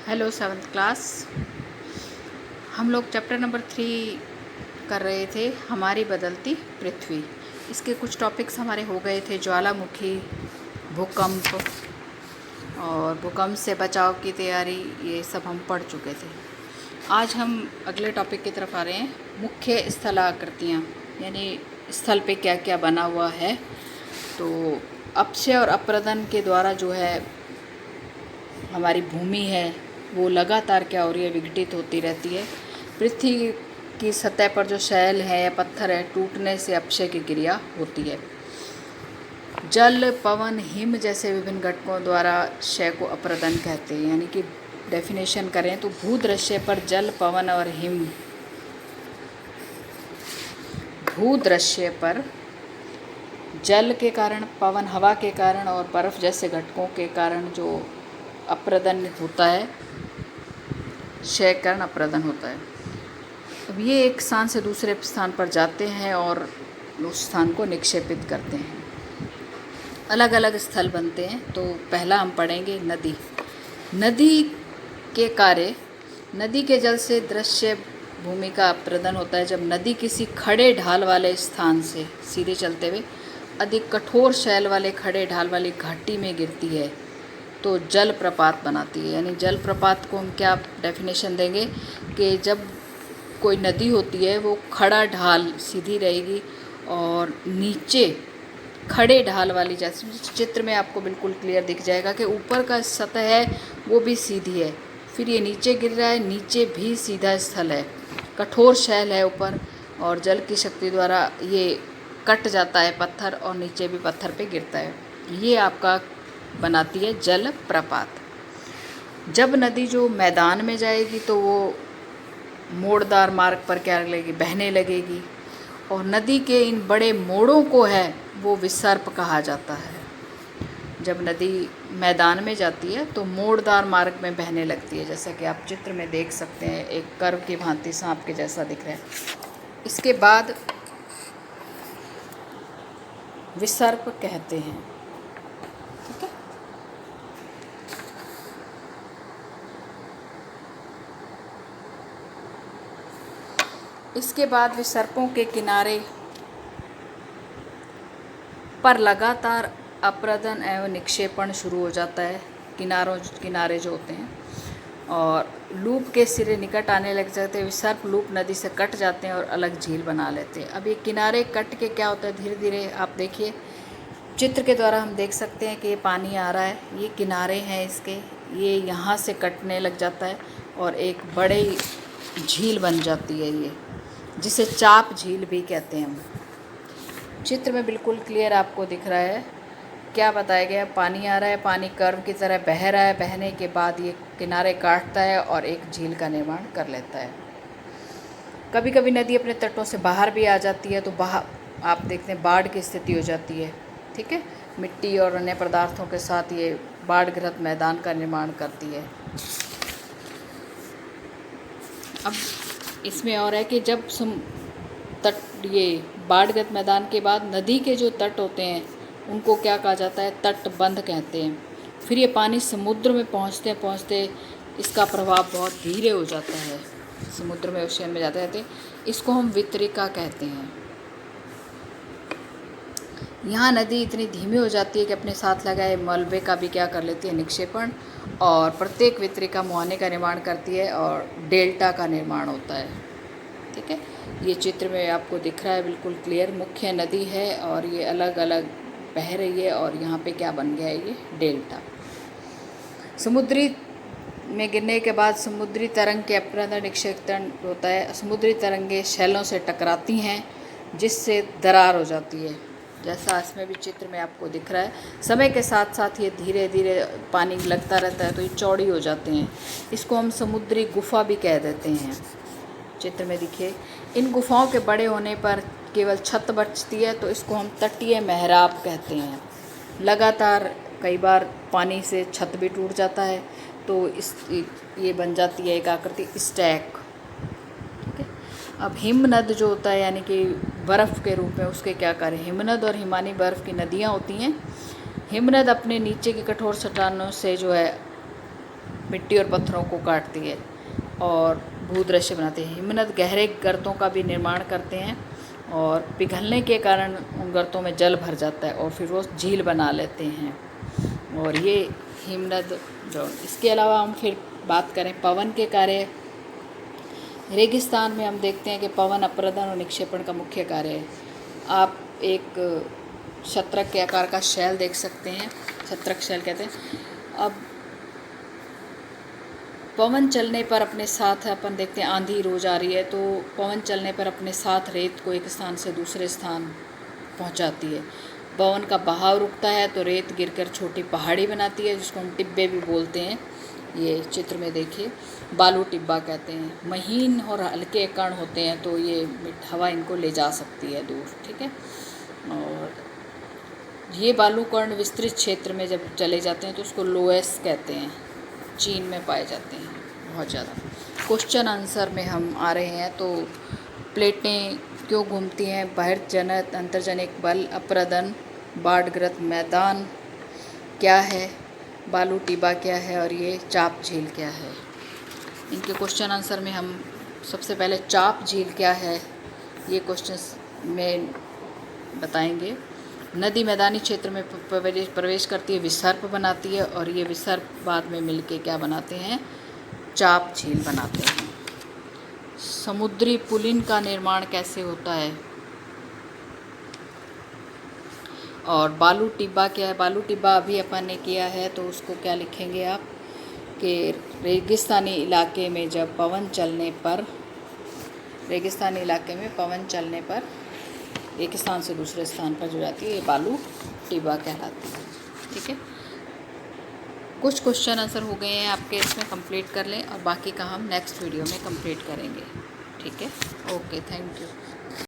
Hello seventh class. हम लोग chapter number 3 कर रहे थे, हमारी बदलती पृथ्वी। इसके कुछ टॉपिक्स हमारे हो गए थे, ज्वालामुखी, भूकंप और भूकंप से बचाव की तैयारी, ये सब हम पढ़ चुके थे। आज हम अगले टॉपिक की तरफ आ रहे हैं, मुख्य स्थलाकृतियाँ, यानी स्थल पे क्या क्या बना हुआ है। तो अपक्षय और अप्रदन के द्वारा जो है हमारी भूमि है वो लगातार क्या हो रही है, विघटित होती रहती है। पृथ्वी की सतह पर जो शैल है या पत्थर है, टूटने से अपक्षय की क्रिया होती है। जल, पवन, हिम जैसे विभिन्न घटकों द्वारा क्षय को अप्रदन कहते हैं। यानी कि डेफिनेशन करें तो भूदृश्य पर जल, पवन और हिम, भूदृश्य पर जल के कारण, पवन हवा के कारण और बर्फ जैसे घटकों के कारण जो अप्रदन होता है, क्षयकरण अप्रदन होता है। अब ये एक स्थान से दूसरे स्थान पर जाते हैं और उस स्थान को निक्षेपित करते हैं। अलग अलग स्थल बनते हैं। तो पहला हम पढ़ेंगे नदी। नदी के कार्य, नदी के जल से दृश्य भूमि का अप्रदन होता है। जब नदी किसी खड़े ढाल वाले स्थान से सीधे चलते हुए अधिक कठोर शैल वाले खड़े ढाल वाली घाटी में गिरती है तो जल प्रपात बनाती है। यानी जल प्रपात को हम क्या डेफिनेशन देंगे कि जब कोई नदी होती है वो खड़ा ढाल सीधी रहेगी और नीचे खड़े ढाल वाली, जैसे चित्र में आपको बिल्कुल क्लियर दिख जाएगा कि ऊपर का सतह है वो भी सीधी है, फिर ये नीचे गिर रहा है, नीचे भी सीधा स्थल है, कठोर शैल है ऊपर और जल की शक्ति द्वारा ये कट जाता है पत्थर और नीचे भी पत्थर पे गिरता है। ये आपका बनाती है जल प्रपात। जब नदी जो मैदान में जाएगी तो वो मोड़दार मार्ग पर क्या लगेगी, बहने लगेगी और नदी के इन बड़े मोड़ों को है वो विसर्प कहा जाता है। जब नदी मैदान में जाती है तो मोड़दार मार्ग में बहने लगती है, जैसा कि आप चित्र में देख सकते हैं, एक कर्व की भांति सांप के जैसा दिख रहा है। इसके बाद विसर्प कहते हैं। ठीक है, इसके बाद विसर्पों के किनारे पर लगातार अप्रदन एवं निक्षेपण शुरू हो जाता है। किनारे जो होते हैं और लूप के सिरे निकट आने लग जाते हैं। विसर्प लूप नदी से कट जाते हैं और अलग झील बना लेते हैं। अब ये किनारे कट के क्या होता है, धीरे धीरे आप देखिए चित्र के द्वारा हम देख सकते हैं कि ये पानी आ रहा है, ये किनारे हैं इसके, ये यहाँ से कटने लग जाता है और एक बड़ी झील बन जाती है, ये जिसे चाप झील भी कहते हैं हम। चित्र में बिल्कुल क्लियर आपको दिख रहा है क्या बताया गया है। पानी आ रहा है, पानी कर्व की तरह बह रहा है, बहने के बाद ये किनारे काटता है और एक झील का निर्माण कर लेता है। कभी कभी नदी अपने तटों से बाहर भी आ जाती है तो बाहर आप देखते हैं बाढ़ की स्थिति हो जाती है। ठीक है, मिट्टी और अन्य पदार्थों के साथ ये बाढ़ग्रस्त मैदान का निर्माण करती है। अब इसमें और है कि जब ये बाढ़ग्रस्त मैदान के बाद नदी के जो तट होते हैं उनको क्या कहा जाता है, तटबंध कहते हैं। फिर ये पानी समुद्र में पहुँचते इसका प्रभाव बहुत धीरे हो जाता है, समुद्र में, ओशियन में जाते रहते, इसको हम वितरिका कहते हैं। यहाँ नदी इतनी धीमी हो जाती है कि अपने साथ लगाए मलबे का भी क्या कर लेती है, निक्षेपण, और प्रत्येक वितरिका मुहाने का निर्माण करती है और डेल्टा का निर्माण होता है। ठीक है, ये चित्र में आपको दिख रहा है बिल्कुल क्लियर। मुख्य नदी है और ये अलग अलग बह रही है और यहाँ पे क्या बन गया है, ये डेल्टा। समुद्री में गिरने के बाद समुद्री तरंग के अप्रदन निक्षेपण होता है। समुद्री तरंगें शैलों से टकराती हैं जिससे दरार हो जाती है, जैसा इसमें भी चित्र में आपको दिख रहा है। समय के साथ साथ ये धीरे धीरे पानी लगता रहता है तो ये चौड़ी हो जाते हैं। इसको हम समुद्री गुफा भी कह देते हैं। चित्र में देखिए, इन गुफाओं के बड़े होने पर केवल छत बचती है तो इसको हम तटीय मेहराब कहते हैं। लगातार कई बार पानी से छत भी टूट जाता है तो ये बन जाती है एक आकृति, स्टैक। ठीक है, अब हिमनद जो होता है यानी कि बर्फ़ के रूप में, उसके क्या कार्य, हिमनद और हिमानी बर्फ़ की नदियाँ होती हैं। हिमनद अपने नीचे की कठोर चट्टानों से जो है मिट्टी और पत्थरों को काटती है और भूदृश्य बनाते हैं। हिमनद गहरे गर्तों का भी निर्माण करते हैं और पिघलने के कारण उन गर्तों में जल भर जाता है और फिर वो झील बना लेते हैं। और ये हिमनद जो, इसके अलावा हम फिर बात करें पवन के कार्य। रेगिस्तान में हम देखते हैं कि पवन अपरदन और निक्षेपण का मुख्य कार्य है। आप एक शत्रक के आकार का शैल देख सकते हैं, शत्रक शैल कहते हैं। अब पवन चलने पर अपने साथ, अपन देखते हैं आंधी रोज आ रही है, तो पवन चलने पर अपने साथ रेत को एक स्थान से दूसरे स्थान पहुंचाती है। पवन का बहाव रुकता है तो रेत गिरकर छोटी पहाड़ी बनाती है, जिसको हम टिब्बे भी बोलते हैं। ये चित्र में देखिए, बालू टिब्बा कहते हैं। महीन और हल्के कण होते हैं तो ये हवा इनको ले जा सकती है दूर, ठीक है। और ये बालू कण विस्तृत क्षेत्र में जब चले जाते हैं तो उसको लोएस कहते हैं। चीन में पाए जाते हैं बहुत ज़्यादा। क्वेश्चन आंसर में हम आ रहे हैं, तो प्लेटें क्यों घूमती हैं? बहिर्जनित अंतर्जनिक बल, अपरदन, बाढ़ग्रस्त मैदान क्या है, बालू टिब्बा क्या है और ये चाप झील क्या है। इनके क्वेश्चन आंसर में हम सबसे पहले चाप झील क्या है ये क्वेश्चन में बताएंगे। नदी मैदानी क्षेत्र में प्रवेश करती है, विसर्प बनाती है और ये विसर्प बाद में मिलके क्या बनाते हैं? चाप झील बनाते हैं। समुद्री पुलिन का निर्माण कैसे होता है? और बालू टिब्बा क्या है? बालू टिब्बा अभी अपन ने किया है, तो उसको क्या लिखेंगे आप कि रेगिस्तानी इलाके में जब पवन चलने पर, रेगिस्तानी इलाके में पवन चलने पर एक स्थान से दूसरे स्थान पर जो जाती है ये बालू टिब्बा कहलाती है, ठीक है। कुछ क्वेश्चन आंसर हो गए हैं आपके, इसमें कंप्लीट कर लें और बाकी का हम नेक्स्ट वीडियो में कंप्लीट करेंगे, ठीक है। Okay, thank you.